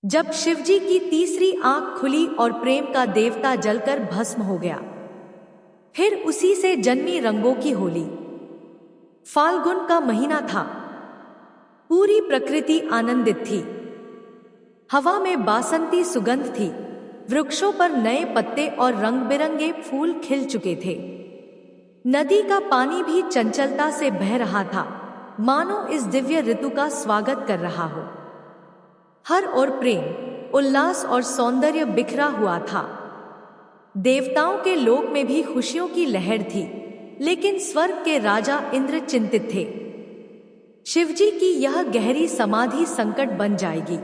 जब शिवजी की तीसरी आंख खुली और प्रेम का देवता जलकर भस्म हो गया, फिर उसी से जन्मी रंगों की होली। फाल्गुन का महीना था। पूरी प्रकृति आनंदित थी। हवा में बासंती सुगंध थी। वृक्षों पर नए पत्ते और रंग बिरंगे फूल खिल चुके थे। नदी का पानी भी चंचलता से बह रहा था, मानो इस दिव्य ऋतु का स्वागत कर रहा हो। हर ओर प्रेम, उल्लास और सौंदर्य बिखरा हुआ था। देवताओं के लोक में भी खुशियों की लहर थी, लेकिन स्वर्ग के राजा इंद्र चिंतित थे। शिवजी की यह गहरी समाधि संकट बन जाएगी।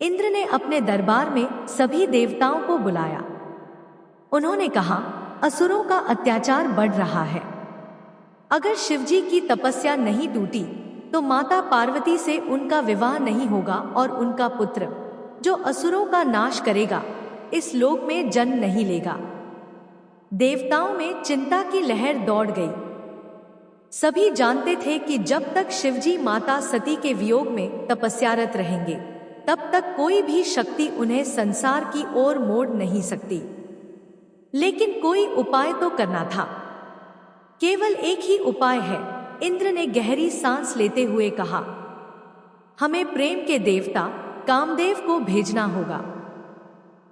इंद्र ने अपने दरबार में सभी देवताओं को बुलाया। उन्होंने कहा, असुरों का अत्याचार बढ़ रहा है। अगर शिवजी की तपस्या नहीं टूटी तो माता पार्वती से उनका विवाह नहीं होगा और उनका पुत्र, जो असुरों का नाश करेगा, इस लोक में जन्म नहीं लेगा। देवताओं में चिंता की लहर दौड़ गई। सभी जानते थे कि जब तक शिवजी माता सती के वियोग में तपस्यारत रहेंगे, तब तक कोई भी शक्ति उन्हें संसार की ओर मोड़ नहीं सकती। लेकिन कोई उपाय तो करना था। केवल एक ही उपाय है, इंद्र ने गहरी सांस लेते हुए कहा। हमें प्रेम के देवता कामदेव को भेजना होगा।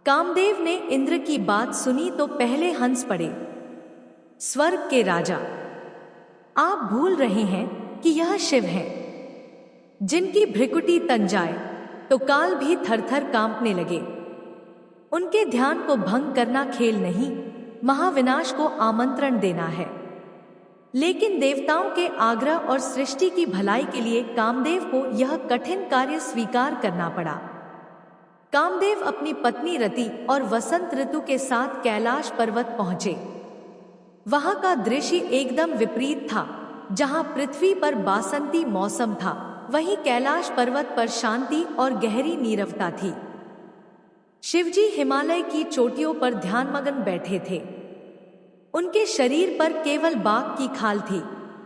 कामदेव ने इंद्र की बात सुनी तो पहले हंस पड़े। स्वर्ग के राजा, आप भूल रहे हैं कि यह शिव हैं, जिनकी भ्रिकुटी तन जाए तो काल भी थरथर कांपने लगे। उनके ध्यान को भंग करना खेल नहीं, महाविनाश को आमंत्रण देना है। लेकिन देवताओं के आग्रह और सृष्टि की भलाई के लिए कामदेव को यह कठिन कार्य स्वीकार करना पड़ा। कामदेव अपनी पत्नी रति और वसंत ऋतु के साथ कैलाश पर्वत पहुंचे। वहां का दृश्य एकदम विपरीत था। जहां पृथ्वी पर बासंती मौसम था, वहीं कैलाश पर्वत पर शांति और गहरी नीरवता थी। शिवजी हिमालय की चोटियों पर ध्यानमग्न बैठे थे। उनके शरीर पर केवल बाघ की खाल थी,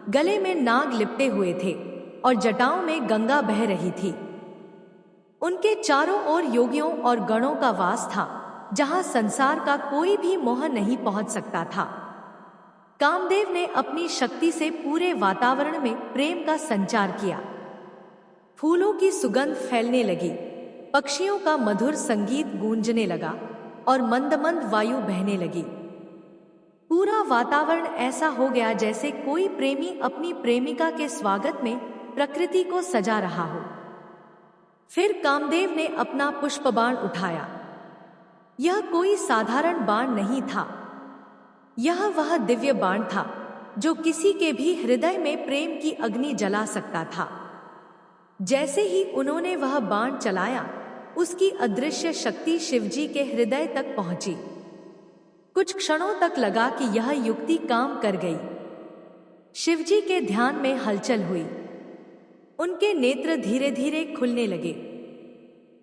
गले में नाग लिपटे हुए थे और जटाओं में गंगा बह रही थी। उनके चारों ओर योगियों और गणों का वास था, जहां संसार का कोई भी मोह नहीं पहुंच सकता था। कामदेव ने अपनी शक्ति से पूरे वातावरण में प्रेम का संचार किया। फूलों की सुगंध फैलने लगी, पक्षियों का मधुर संगीत गूंजने लगा और मंद मंद वायु बहने लगी। पूरा वातावरण ऐसा हो गया जैसे कोई प्रेमी अपनी प्रेमिका के स्वागत में प्रकृति को सजा रहा हो। फिर कामदेव ने अपना पुष्प बाण उठाया। यह कोई साधारण बाण नहीं था। यह वह दिव्य बाण था जो किसी के भी हृदय में प्रेम की अग्नि जला सकता था। जैसे ही उन्होंने वह बाण चलाया, उसकी अदृश्य शक्ति शिवजी के हृदय तक पहुंची। कुछ क्षणों तक लगा कि यह युक्ति काम कर गई। शिवजी के ध्यान में हलचल हुई। उनके नेत्र धीरे धीरे खुलने लगे।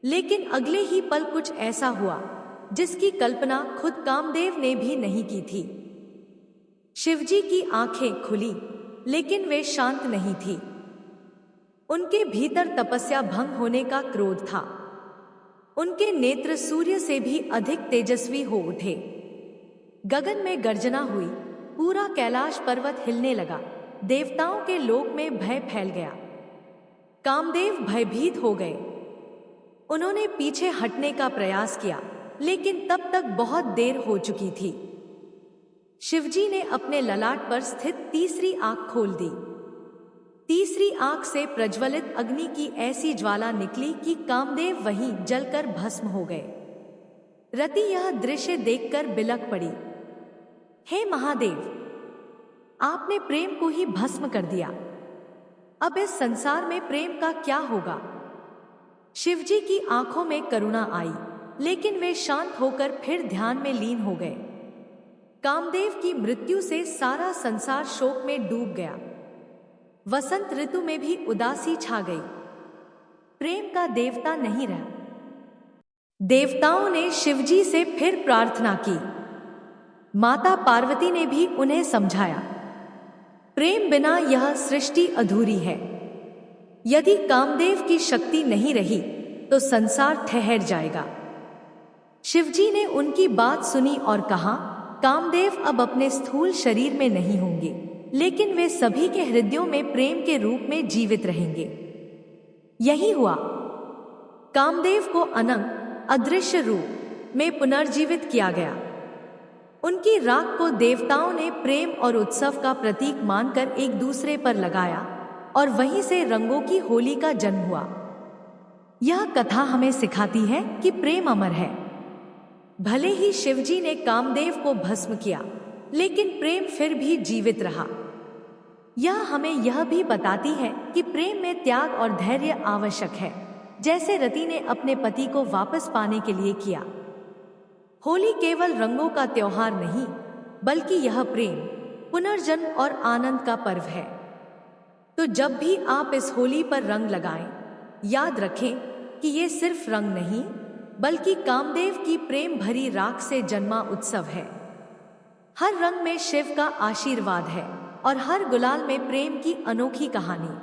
लेकिन अगले ही पल कुछ ऐसा हुआ जिसकी कल्पना खुद कामदेव ने भी नहीं की थी। शिवजी की आंखें खुली, लेकिन वे शांत नहीं थी। उनके भीतर तपस्या भंग होने का क्रोध था। उनके नेत्र सूर्य से भी अधिक तेजस्वी हो उठे। गगन में गर्जना हुई, पूरा कैलाश पर्वत हिलने लगा। देवताओं के लोक में भय फैल गया। कामदेव भयभीत हो गए। उन्होंने पीछे हटने का प्रयास किया, लेकिन तब तक बहुत देर हो चुकी थी। शिवजी ने अपने ललाट पर स्थित तीसरी आंख खोल दी। तीसरी आंख से प्रज्वलित अग्नि की ऐसी ज्वाला निकली कि कामदेव वहीं जलकर भस्म हो गए। रति यह दृश्य देखकर बिलख पड़ी। हे महादेव, आपने प्रेम को ही भस्म कर दिया। अब इस संसार में प्रेम का क्या होगा? शिवजी की आंखों में करुणा आई, लेकिन वे शांत होकर फिर ध्यान में लीन हो गए। कामदेव की मृत्यु से सारा संसार शोक में डूब गया। वसंत ऋतु में भी उदासी छा गई। प्रेम का देवता नहीं रहा। देवताओं ने शिवजी से फिर प्रार्थना की। माता पार्वती ने भी उन्हें समझाया, प्रेम बिना यह सृष्टि अधूरी है। यदि कामदेव की शक्ति नहीं रही तो संसार ठहर जाएगा। शिवजी ने उनकी बात सुनी और कहा, कामदेव अब अपने स्थूल शरीर में नहीं होंगे, लेकिन वे सभी के हृदयों में प्रेम के रूप में जीवित रहेंगे। यही हुआ। कामदेव को अनंत अदृश्य रूप में पुनर्जीवित किया गया। उनकी राख को देवताओं ने प्रेम और उत्सव का प्रतीक मानकर एक दूसरे पर लगाया और वहीं से रंगों की होली का जन्म हुआ। यह कथा हमें सिखाती है कि प्रेम अमर है। भले ही शिवजी ने कामदेव को भस्म किया, लेकिन प्रेम फिर भी जीवित रहा। यह हमें यह भी बताती है कि प्रेम में त्याग और धैर्य आवश्यक है, जैसे रति ने अपने पति को वापस पाने के लिए किया। होली केवल रंगों का त्योहार नहीं, बल्कि यह प्रेम, पुनर्जन्म और आनंद का पर्व है। तो जब भी आप इस होली पर रंग लगाएं, याद रखें कि ये सिर्फ रंग नहीं, बल्कि कामदेव की प्रेम भरी राख से जन्मा उत्सव है। हर रंग में शिव का आशीर्वाद है और हर गुलाल में प्रेम की अनोखी कहानी।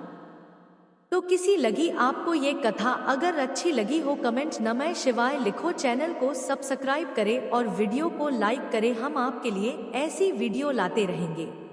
तो किसी लगी आपको ये कथा? अगर अच्छी लगी हो कमेंट नमः शिवाय लिखो, चैनल को सब्सक्राइब करें और वीडियो को लाइक करें। हम आपके लिए ऐसी वीडियो लाते रहेंगे।